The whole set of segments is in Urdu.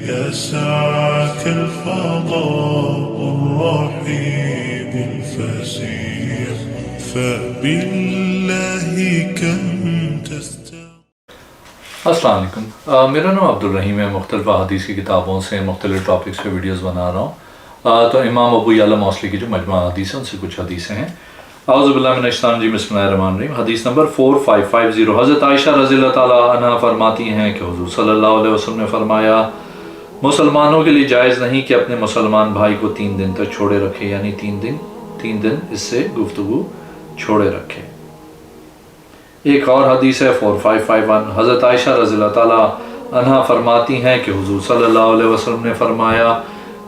يسعك الفضاء الرحيم الفسيح فبالله كم السلام علیکم، میرا نام عبدالرحیم ہے۔ مختلف حدیث کی کتابوں سے مختلف ٹاپکس پہ ویڈیوز بنا رہا ہوں۔ تو امام ابو یعلا موصلی کی جو مجموعہ حدیث ہیں ان سے کچھ حدیثیں ہیں۔ اعوذ باللہ من الشیطان الرجیم، بسم اللہ الرحمن الرحیم۔ حدیث نمبر 4550، حضرت عائشہ رضی اللہ تعالیٰ عنہ فرماتی ہیں کہ حضور صلی اللہ علیہ وسلم نے فرمایا، مسلمانوں کے لیے جائز نہیں کہ اپنے مسلمان بھائی کو 3 دن تک چھوڑے رکھے، یعنی 3 دن اس سے گفتگو چھوڑے رکھے۔ ایک اور حدیث ہے 4551، حضرت عائشہ رضی اللہ تعالیٰ عنہ فرماتی ہیں کہ حضور صلی اللہ علیہ وسلم نے فرمایا،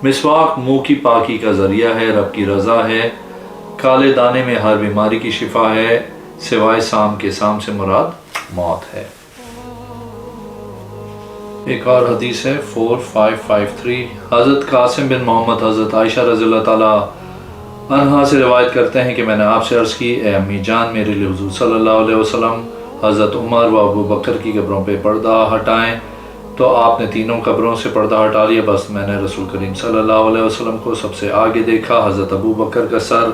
مسواک منہ کی پاکی کا ذریعہ ہے، رب کی رضا ہے، کالے دانے میں ہر بیماری کی شفا ہے، سوائے سام کے، سام سے مراد موت ہے۔ ایک اور حدیث ہے 4553، حضرت قاسم بن محمد حضرت عائشہ رضی اللہ تعالیٰ عنہا سے روایت کرتے ہیں کہ میں نے آپ سے عرض کی، اے امی جان، میرے لیے حضور صلی اللہ علیہ وسلم حضرت عمر و ابو بکر کی قبروں پہ پردہ ہٹائیں، تو آپ نے تینوں قبروں سے پردہ ہٹا لیا۔ بس میں نے رسول کریم صلی اللہ علیہ وسلم کو سب سے آگے دیکھا، حضرت ابو بکر کا سر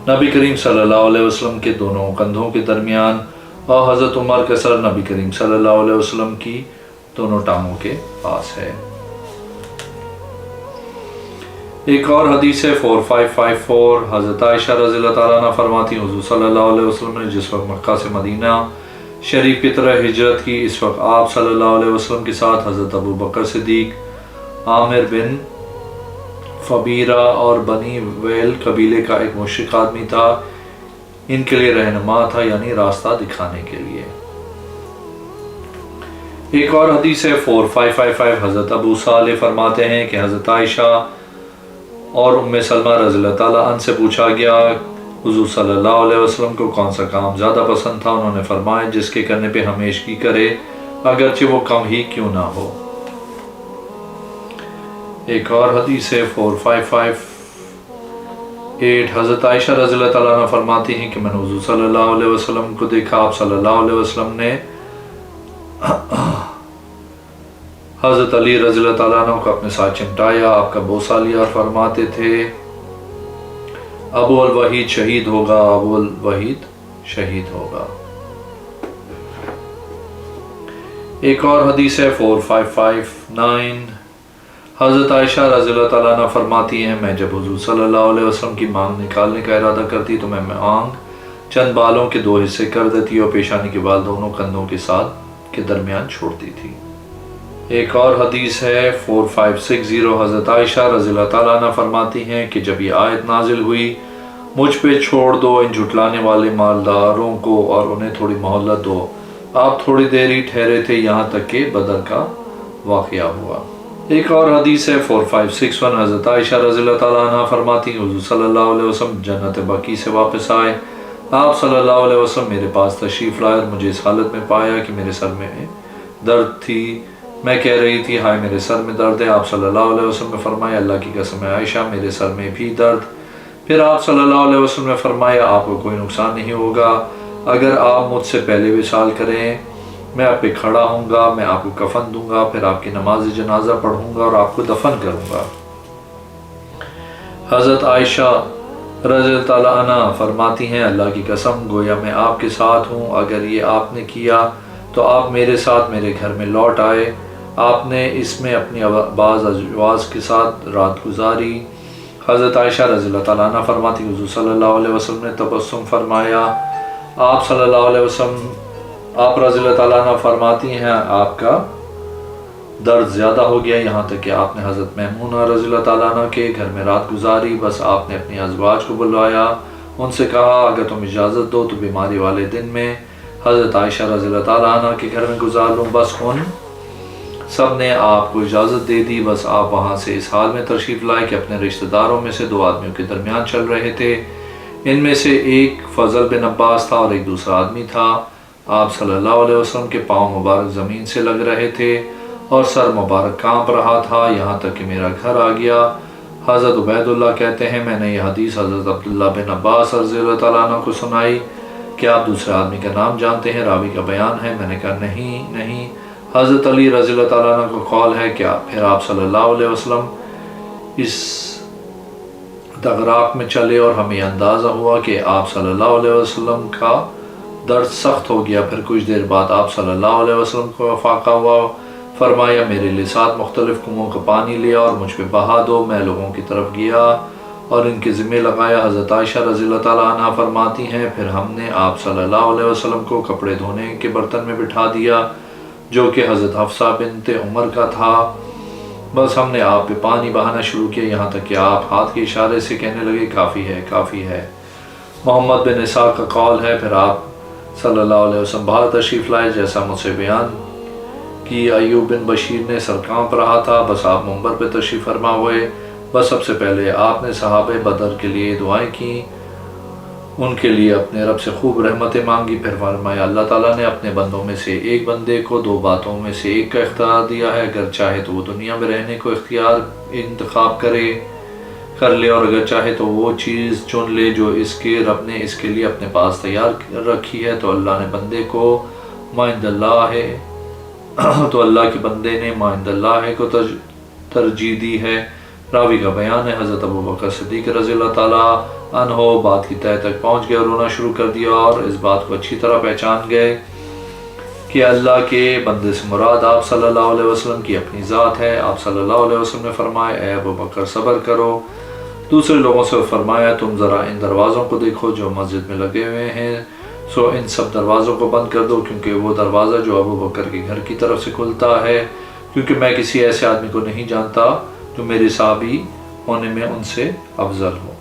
نبی کریم صلی اللہ علیہ وسلم کے دونوں کندھوں کے درمیان، اور حضرت عمر کا سر نبی کریم صلی اللہ علیہ وسلم کی دونوں ٹانگوں کے پاس ہے۔ ایک اور حدیث ہے 4554، حضرت عائشہ رضی اللہ تعالیٰ عنہ فرماتی، حضور صلی اللہ علیہ وسلم نے جس وقت مکہ سے مدینہ شریف کی طرح ہجرت کی، اس وقت آپ صلی اللہ علیہ وسلم کے ساتھ حضرت ابو بکر صدیق، عامر بن فبیرہ اور بنی ویل قبیلے کا ایک مشرک آدمی تھا، ان کے لیے رہنما تھا، یعنی راستہ دکھانے کے لیے۔ ایک اور حدیث ہے 4555، حضرت ابو صالح فرماتے ہیں کہ حضرت عائشہ اور ام سلمہ رضی اللہ تعالیٰ عنہ سے پوچھا گیا، حضور صلی اللہ علیہ وسلم کو کون سا کام زیادہ پسند تھا؟ انہوں نے فرمایا، جس کے کرنے پہ ہمیشگی کرے، اگرچہ وہ کم ہی کیوں نہ ہو۔ ایک اور حدیث ہے 4558، حضرت عائشہ رضی اللہ تعالیٰ عنہ فرماتی ہیں کہ میں نے حضور صلی اللہ علیہ وسلم کو دیکھا، آپ صلی اللہ علیہ وسلم نے حضرت علی رضی اللہ تعالیٰ عنہ کو اپنے ساتھ چمٹایا، آپ کا بوسہ لیا اور فرماتے تھے، ابو الوحید شہید ہوگا، ابو الوحید شہید ہوگا۔ ایک اور حدیث ہے 4559، حضرت عائشہ رضی اللہ تعالیٰ عنہ فرماتی ہیں، میں جب حضور صلی اللہ علیہ وسلم کی مانگ نکالنے کا ارادہ کرتی تو میں مانگ چند بالوں کے 2 حصے کر دیتی اور پیشانی کے بال دونوں کندھوں کے ساتھ کے درمیان چھوڑتی تھی۔ ایک اور حدیث ہے 4560، حضرت عائشہ رضی اللہ تعالیٰ عنہ فرماتی ہیں کہ جب یہ آیت نازل ہوئی، مجھ پہ چھوڑ دو ان جھٹلانے والے مالداروں کو اور انہیں تھوڑی مہلت دو، آپ تھوڑی دیر ہی ٹھہرے تھے یہاں تک کہ بدر کا واقعہ ہوا۔ ایک اور حدیث ہے 4561، حضرت عائشہ رضی اللہ تعالیٰ عنہ فرماتی ہیں، حضور صلی اللہ علیہ وسلم جنت بقیع سے واپس آئے، آپ صلی اللہ علیہ وسلم میرے پاس تشریف لائے اور مجھے اس حالت میں پایا کہ میرے سر میں درد تھی، میں کہہ رہی تھی، ہائے میرے سر میں درد ہے۔ آپ صلی اللہ علیہ وسلم نے فرمایا، اللہ کی قسم ہے عائشہ، میرے سر میں بھی درد۔ پھر آپ صلی اللہ علیہ وسلم نے فرمایا، آپ کو کوئی نقصان نہیں ہوگا اگر آپ مجھ سے پہلے وصال کریں، میں آپ پہ کھڑا ہوں گا، میں آپ کو کفن دوں گا، پھر آپ کی نماز جنازہ پڑھوں گا اور آپ کو دفن کروں گا۔ حضرت عائشہ رضی اللہ تعالیٰ عنہ فرماتی ہیں، اللہ کی قسم، گویا میں آپ کے ساتھ ہوں، اگر یہ آپ نے کیا تو آپ میرے ساتھ میرے گھر میں لوٹ آئے۔ آپ نے اس میں اپنی بعض ازواج کے ساتھ رات گزاری۔ حضرت عائشہ رضی اللہ تعالیٰ عنہ فرماتی، حضور صلی اللہ علیہ وسلم نے تبسم فرمایا، آپ صلی اللہ علیہ وسلم، آپ رضی اللہ تعالیٰ عنہ فرماتی ہیں، آپ کا درد زیادہ ہو گیا، یہاں تک کہ آپ نے حضرت میمونہ رضی اللہ تعالیٰ عنہ کے گھر میں رات گزاری۔ بس آپ نے اپنی ازواج کو بلوایا، ان سے کہا، اگر تم اجازت دو تو بیماری والے دن میں حضرت عائشہ رضی اللہ تعالیٰ عنہ کے گھر میں گزار لوں۔ بس ان سب نے آپ کو اجازت دے دی۔ بس آپ وہاں سے اس حال میں تشریف لائے کہ اپنے رشتہ داروں میں سے 2 آدمیوں کے درمیان چل رہے تھے، ان میں سے ایک فضل بن عباس تھا اور ایک دوسرا آدمی تھا۔ آپ صلی اللہ علیہ وسلم کے پاؤں مبارک زمین سے لگ رہے تھے اور سر مبارک کانپ رہا تھا، یہاں تک کہ میرا گھر آ گیا۔ حضرت عبید اللہ کہتے ہیں، میں نے یہ حدیث حضرت عبداللہ بن عباس رضی اللہ تعالیٰ عنہ کو سنائی کہ آپ دوسرے آدمی کا نام جانتے ہیں؟ راوی کا بیان ہے، میں نے کہا نہیں۔ حضرت علی رضی اللہ تعالیٰ عنہ کو قول ہے کہ پھر آپ صلی اللہ علیہ وسلم اس دغراق میں چلے اور ہمیں اندازہ ہوا کہ آپ صلی اللہ علیہ وسلم کا درد سخت ہو گیا۔ پھر کچھ دیر بعد آپ صلی اللہ علیہ وسلم کو افاقہ ہوا، فرمایا میرے لیے 7 مختلف کنووں کا پانی لیا اور مجھ پہ بہا دو۔ میں لوگوں کی طرف گیا اور ان کے ذمہ لگایا۔ حضرت عائشہ رضی اللہ تعالیٰ عنہ فرماتی ہیں پھر ہم نے آپ صلی اللہ علیہ وسلم کو کپڑے دھونے کے برتن میں بٹھا دیا جو کہ حضرت حفصہ بنت عمر کا تھا۔ بس ہم نے آپ پہ پانی بہانا شروع کیا یہاں تک کہ آپ ہاتھ کے اشارے سے کہنے لگے کافی ہے کافی ہے۔ محمد بن اسحاق کا قول ہے پھر آپ صلی اللہ علیہ وسلم باہر تشریف لائے جیسا مجھ سے بیان کی۔ ایوب بن بشیر نے سر کانپ رہا تھا، بس آپ منبر پہ تشریف فرما ہوئے۔ بس سب سے پہلے آپ نے صحابہ بدر کے لیے دعائیں کی، ان کے لیے اپنے رب سے خوب رحمتیں مانگی۔ پھر فرمایا اللہ تعالیٰ نے اپنے بندوں میں سے ایک بندے کو 2 باتوں میں سے ایک کا اختیار دیا ہے، اگر چاہے تو وہ دنیا میں رہنے کو اختیار انتخاب کر لے اور اگر چاہے تو وہ چیز چن لے جو اس کے رب نے اس کے لیے اپنے پاس تیار رکھی ہے۔ تو اللہ نے بندے کو مائند اللہ ہے تو اللہ کے بندے نے مائند اللہ ہے کو ترجیح دی ہے۔ راوی کا بیان ہے حضرت ابو بکر صدیق رضی اللہ تعالیٰ عنہ بات کی تہہ تک پہنچ گئے، رونا شروع کر دیا اور اس بات کو اچھی طرح پہچان گئے کہ اللہ کے بندے سے مراد آپ صلی اللہ علیہ وسلم کی اپنی ذات ہے۔ آپ صلی اللہ علیہ وسلم نے فرمایا اے ابو بکر صبر کرو۔ دوسرے لوگوں سے فرمایا تم ذرا ان دروازوں کو دیکھو جو مسجد میں لگے ہوئے ہیں، سو ان سب دروازوں کو بند کر دو کیونکہ وہ دروازہ جو ابو بکر کے گھر کی طرف سے کھلتا ہے، کیونکہ میں کسی ایسے آدمی کو نہیں جانتا جو میرے صحابی ہونے میں ان سے افضل ہو۔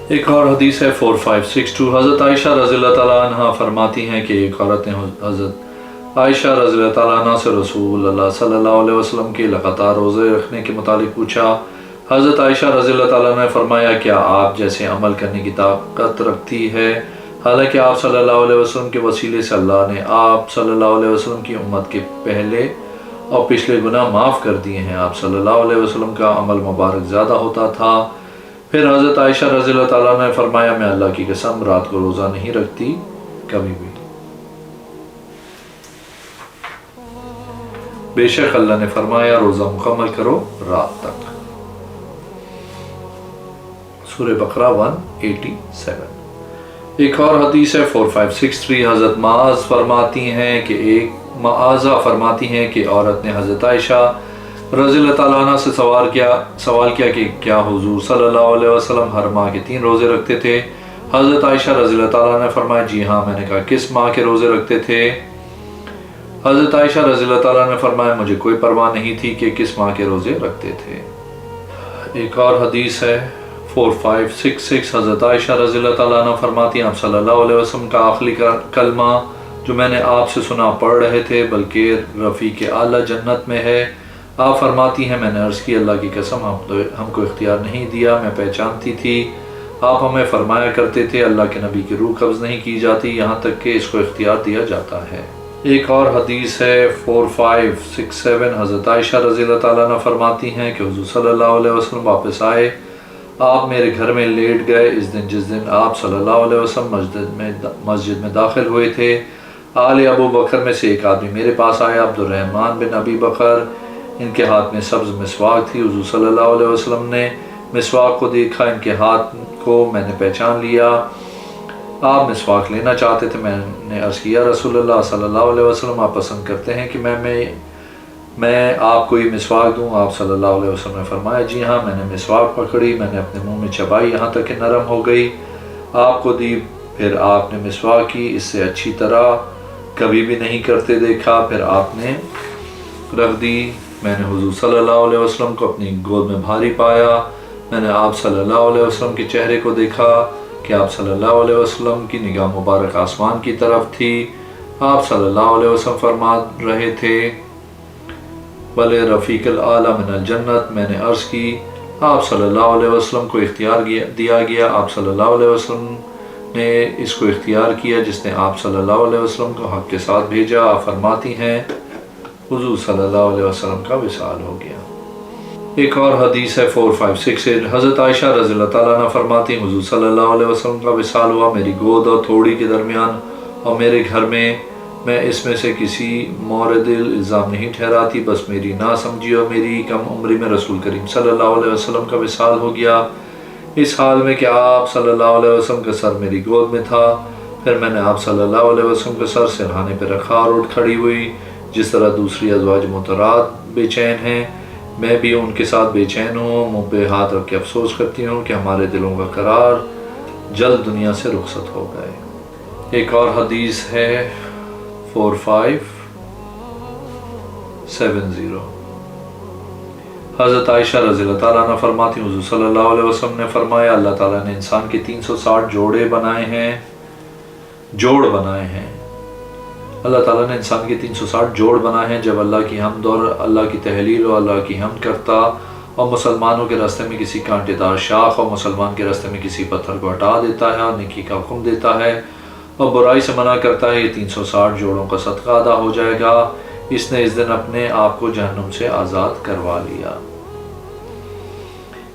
ایک اور حدیث ہے 4562 حضرت عائشہ رضی اللہ تعالیٰ عنہ فرماتی ہیں کہ ایک عورت نے حضرت عائشہ رضی اللہ تعالیٰ عنہ سے رسول اللہ صلی اللہ علیہ وسلم کے لگاتار روزے رکھنے کے متعلق پوچھا۔ حضرت عائشہ رضی اللہ تعالیٰ عنہ نے فرمایا کیا آپ جیسے عمل کرنے کی طاقت رکھتی ہے؟ حالانکہ آپ صلی اللہ علیہ وسلم کے وسیلے سے اللہ نے آپ صلی اللہ علیہ وسلم کی امت کے پہلے اور پچھلے گناہ معاف کر دیے ہیں۔ آپ صلی اللہ علیہ وسلم کا عمل مبارک زیادہ ہوتا تھا۔ پھر حضرت عائشہ رضی اللہ تعالیٰ نے فرمایا میں اللہ کی قسم رات کو روزہ نہیں رکھتی کبھی بھی، بے شک اللہ نے فرمایا روزہ مکمل کرو رات تک۔ سورہ بقرہ 187۔ ایک اور حدیث ہے 4563 حضرت معاذ فرماتی ہیں کہ عورت نے حضرت عائشہ رضی اللہ تعالیٰ عنہ سے سوال کیا کہ کیا حضور صلی اللہ علیہ وسلم ہر ماہ کے 3 روزے رکھتے تھے؟ حضرت عائشہ رضی اللہ تعالیٰ عنہ نے فرمایا جی ہاں۔ میں نے کہا کس ماہ کے روزے رکھتے تھے؟ حضرت عائشہ رضی اللہ تعالیٰ عنہ نے فرمایا مجھے کوئی پرواہ نہیں تھی کہ کس ماہ کے روزے رکھتے تھے۔ ایک اور حدیث ہے 4566 حضرت عائشہ رضی اللہ تعالیٰ عنہ فرماتی ہیں آپ صلی اللہ علیہ وسلم کا آخری کلمہ جو میں نے آپ سے سنا پڑھ رہے تھے بلکہ رفیق اعلیٰ جنت میں ہے۔ آپ فرماتی ہیں میں نے عرض کی اللہ کی قسم ہم کو اختیار نہیں دیا، میں پہچانتی تھی آپ ہمیں فرمایا کرتے تھے اللہ کے نبی کی روح قبض نہیں کی جاتی یہاں تک کہ اس کو اختیار دیا جاتا ہے۔ ایک اور حدیث ہے 4567 حضرت عائشہ رضی اللہ تعالیٰ عنہ فرماتی ہیں کہ حضور صلی اللہ علیہ وسلم واپس آئے، آپ میرے گھر میں لیٹ گئے جس دن آپ صلی اللہ علیہ وسلم مسجد میں داخل ہوئے تھے۔ آل ابو بکر میں سے ایک آدمی میرے پاس آیا، عبد الرحمن بن ابی بکر، ان کے ہاتھ میں سبز مسواک تھی۔ حضور صلی اللہ علیہ وسلم نے مسواک کو دیکھا، ان کے ہاتھ کو میں نے پہچان لیا، آپ مسواک لینا چاہتے تھے۔ میں نے عرض کیا رسول اللہ صلی اللہ علیہ وسلم آپ پسند کرتے ہیں کہ میں آپ کو یہ مسواک دوں؟ آپ صلی اللہ علیہ وسلم نے فرمایا جی ہاں۔ میں نے مسواک پکڑی، میں نے اپنے منہ میں چبائی یہاں تک کہ نرم ہو گئی، آپ کو دی، پھر آپ نے مسواک کی، اس سے اچھی طرح کبھی بھی نہیں کرتے دیکھا، پھر آپ نے رکھ دی۔ میں نے حضور صلی اللہ علیہ وسلم کو اپنی گود میں بھاری پایا، میں نے آپ صلی اللہ علیہ وسلم کے چہرے کو دیکھا کہ آپ صلی اللہ علیہ وسلم کی نگاہ مبارک آسمان کی طرف تھی۔ آپ صلی اللہ علیہ وسلم فرما رہے تھے بلے رفیق الاعلیٰ من الجنت۔ میں نے عرض کی آپ صلی اللہ علیہ وسلم کو اختیار دیا گیا، آپ صلی اللہ علیہ وسلم نے اس کو اختیار کیا جس نے آپ صلی اللہ علیہ وسلم کو حق کے ساتھ بھیجا۔ آپ فرماتی ہیں حضور صلی اللہ علیہ وسلم کا وصال ہو گیا۔ ایک اور حدیث ہے 4568 حضرت عائشہ رضی اللہ تعالیٰ عنہ فرماتی ہیں حضور صلی اللہ علیہ وسلم کا وصال ہوا، میری گود اور تھوڑی کے درمیان اور میرے گھر میں میں اس میں سے کسی مورد الزام نہیں ٹھہراتی، بس میری نہ سمجھی اور میری کم عمری میں رسول کریم صلی اللہ علیہ وسلم کا وصال ہو گیا، اس حال میں کہ آپ صلی اللہ علیہ وسلم کا سر میری گود میں تھا۔ پھر میں نے آپ صلی اللہ علیہ وسلم کا سر سرہانے پہ رکھا اور اٹھ کھڑی ہوئی، جس طرح دوسری ازواج مطہرات بے چین ہیں، میں بھی ان کے ساتھ بے چین ہوں، منہ پہ ہاتھ رکھ کے افسوس کرتی ہوں کہ ہمارے دلوں کا قرار جلد دنیا سے رخصت ہو گئے۔ ایک اور حدیث ہے 4570، حضرت عائشہ رضی اللہ تعالیٰ عنہ فرماتی حضور صلی اللہ علیہ وسلم نے فرمایا اللہ تعالیٰ نے انسان کے 360 جوڑ بنائے ہیں، اللہ تعالیٰ نے انسان کے 360 جوڑ بنائے ہیں۔ جب اللہ کی حمد اور اللہ کی تحلیل اور اللہ کی حمد کرتا اور مسلمانوں کے راستے میں کسی کانٹے دار شاخ اور مسلمان کے راستے میں کسی پتھر کو ہٹا دیتا ہے اور نیکی کا حکم دیتا ہے اور برائی سے منع کرتا ہے، یہ 360 جوڑوں کا صدقہ ادا ہو جائے گا، اس نے اس دن اپنے آپ کو جہنم سے آزاد کروا لیا۔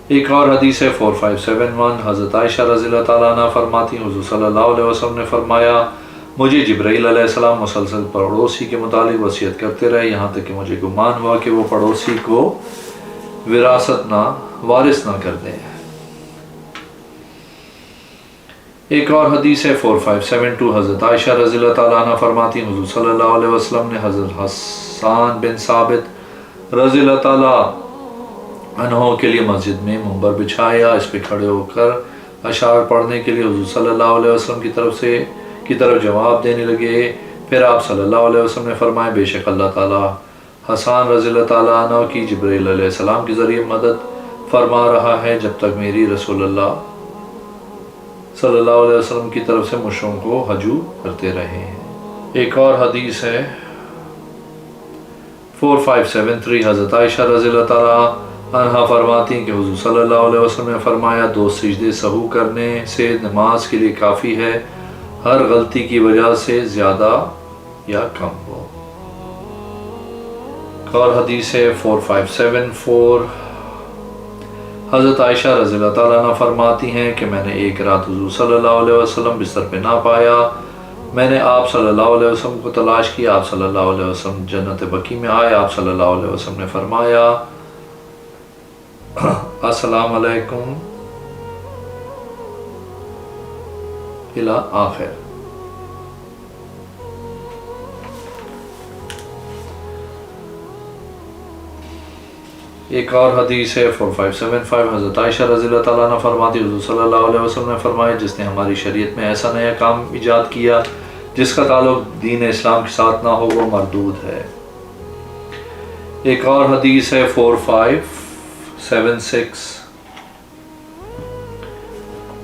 ایک اور حدیث ہے 4571، حضرت عائشہ رضی اللہ تعالیٰ عنہ فرماتی حضور صلی اللہ علیہ وسلم نے فرمایا مجھے جبرائیل علیہ السلام مسلسل پڑوسی کے متعلق وصیت کرتے رہے، یہاں تک کہ مجھے گمان ہوا کہ وہ پڑوسی کو وارث نہ کر دیں۔ ایک اور حدیث ہے 4572، حضرت عائشہ رضی اللہ تعالیٰ عنہ فرماتی حضور صلی اللہ علیہ وسلم نے حضرت حسان بن ثابت رضی اللہ تعالیٰ عنہ کے لیے مسجد میں منبر بچھایا، اس پہ کھڑے ہو کر اشعار پڑھنے کے لیے حضور صلی اللہ علیہ وسلم کی طرف جواب دینے لگے۔ پھر آپ صلی اللہ علیہ وسلم نے فرمایا بے شک اللہ تعالیٰ حسان رضی اللہ تعالیٰ عنہ کی جبرائیل علیہ السلام کے ذریعے مدد فرما رہا ہے جب تک میری رسول اللہ صلی اللہ علیہ وسلم کی طرف سے مشرکوں کو ہجو کرتے رہے ہیں۔ ایک اور حدیث ہے 4573، حضرت عائشہ رضی اللہ تعالیٰ عنہ فرماتی ہیں کہ حضور صلی اللہ علیہ وسلم نے فرمایا 2 سجدے سہو کرنے سے نماز کے لیے کافی ہے، ہر غلطی کی وجہ سے زیادہ یا کم ہو۔ اور حدیث ہے 4574، حضرت عائشہ رضی اللہ تعالیٰ عنہ فرماتی ہیں کہ میں نے ایک رات حضور صلی اللہ علیہ وسلم بستر پہ نہ پایا، میں نے آپ صلی اللہ علیہ وسلم کو تلاش کیا، آپ صلی اللہ علیہ وسلم جنت بقیع میں آئے، آپ صلی اللہ علیہ وسلم نے فرمایا السلام علیکم الی آخر۔ ایک اور حدیث ہے 4575، حضرت عائشہ رضی اللہ تعالیٰ عنہ فرماتی حضور صلی اللہ علیہ وسلم نے فرمایا جس نے ہماری شریعت میں ایسا نیا کام ایجاد کیا جس کا تعلق دین اسلام کے ساتھ نہ ہو وہ مردود ہے۔ ایک اور حدیث ہے 4576،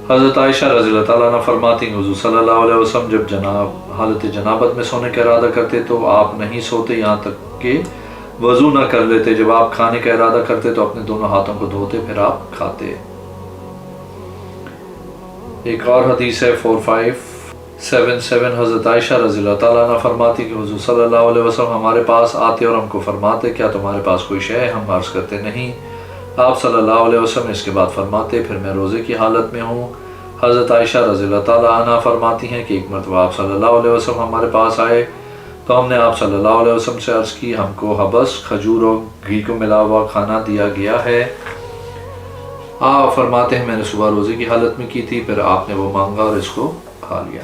حضرت عائشہ رضی اللہ تعالیٰ عنہ فرماتی ہیں حضور صلی اللہ علیہ وسلم جب حالت جنابت میں سونے کا ارادہ کرتے تو آپ نہیں سوتے یہاں تک کہ وضو نہ کر لیتے، جب آپ کھانے کا ارادہ کرتے تو اپنے دونوں ہاتھوں کو دھوتے پھر آپ کھاتے۔ ایک اور حدیث ہے 4577، حضرت عائشہ رضی اللہ تعالیٰ عنہ فرماتی کہ حضور صلی اللہ علیہ وسلم ہمارے پاس آتے اور ہم کو فرماتے کیا تمہارے پاس کوئی شے ہے؟ ہم عرض کرتے نہیں، آپ صلی اللہ علیہ وسلم اس کے بعد فرماتے پھر میں روزے کی حالت میں ہوں۔ حضرت عائشہ رضی اللہ تعالیٰ عنہ فرماتی ہیں کہ ایک مرتبہ آپ صلی اللہ علیہ وسلم ہمارے پاس آئے تو ہم نے آپ صلی اللہ علیہ وسلم سے عرض کی ہم کو حبس کھجور اور گھی کو ملا ہوا کھانا دیا گیا ہے۔ آپ فرماتے ہیں میں نے صبح روزے کی حالت میں کی تھی، پھر آپ نے وہ مانگا اور اس کو کھا لیا۔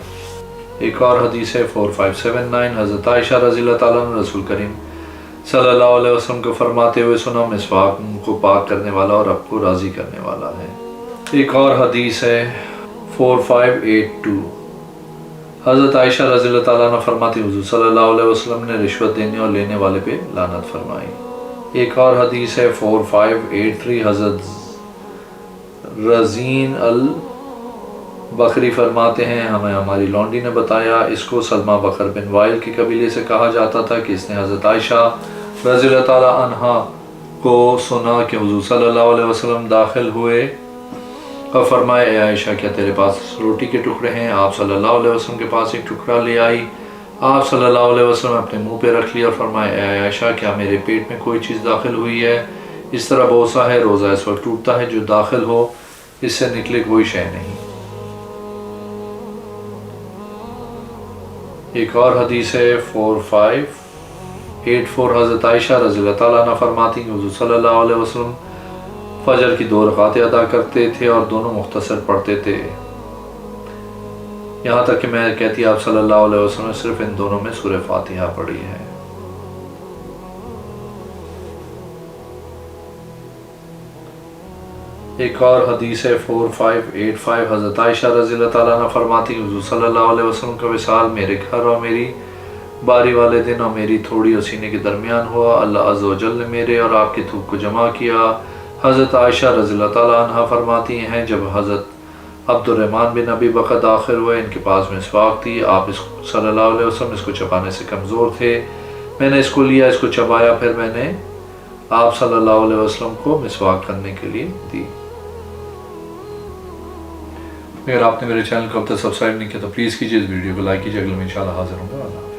ایک اور حدیث ہے 4579، حضرت عائشہ رضی اللہ تعالیٰ عنہ رسول کریم صلی اللہ علیہ وسلم کو فرماتے ہوئے سنا مسواک کو پاک کرنے والا اور رب کو راضی کرنے والا ہے۔ ایک اور حدیث ہے 4582، حضرت عائشہ رضی اللہ تعالیٰ عنہ فرماتی حضور صلی اللہ علیہ وسلم نے رشوت دینے اور لینے والے پہ لعنت فرمائی۔ ایک اور حدیث ہے 4583، حضرت رزین البخری فرماتے ہیں ہمیں ہماری لونڈی نے بتایا اس کو سلمہ بکر بن وائل کے قبیلے سے کہا جاتا تھا کہ اس نے حضرت عائشہ رضی اللہ تعالیٰ عنہ کو سنا کہ حضور صلی اللہ علیہ وسلم داخل ہوئے اور فرمایا اے عائشہ کیا تیرے پاس روٹی کے ٹکڑے ہیں؟ آپ صلی اللہ علیہ وسلم کے پاس ایک ٹکڑا لے آئی، آپ صلی اللہ علیہ وسلم نے اپنے منہ پہ رکھ لیا اور فرمایا اے عائشہ کیا میرے پیٹ میں کوئی چیز داخل ہوئی ہے؟ اس طرح بوسہ ہے روزہ اس وقت ٹوٹتا ہے جو داخل ہو اس سے نکلے کوئی شے نہیں۔ ایک اور حدیث ہے 4584 حضرت عائشہ رضی اللہ تعالیٰ عنہ فرماتی ہیں حضور صلی اللہ علیہ وسلم فجر کی 2 رکعتیں ادا کرتے تھے اور دونوں مختصر پڑھتے تھے، یہاں تک کہ میں کہتی آپ صلی اللہ علیہ وسلم نے صرف ان دونوں میں سورہ فاتحہ پڑھی ہے۔ ایک اور حدیث ہے 4585 حضرت عائشہ رضی اللہ تعالیٰ عنہ فرماتی ہیں حضور صلی اللہ علیہ وسلم کا وصال میرے گھر اور میری باری والے دن اور میری تھوڑی اور سینے کے درمیان ہوا، اللہ عز و جل نے میرے اور آپ کے تھوک کو جمع کیا۔ حضرت عائشہ رضی اللہ تعالیٰ عنہ فرماتی ہیں جب حضرت عبد الرحمن بن ابی بکر داخل ہوئے، ان کے پاس مسواک تھی، آپ صلی اللہ علیہ وسلم اس کو چبانے سے کمزور تھے، میں نے اس کو لیا، اس کو چبایا، پھر میں نے آپ صلی اللہ علیہ وسلم کو مسواک کرنے کے لیے دی۔ اگر آپ نے میرے چینل کو اب تک سبسکرائب نہیں کیا تو پلیز کیجیے، اس ویڈیو کو لائک کیجیے، اگلے میں انشاءاللہ حاضر ہوں گا۔ اللہ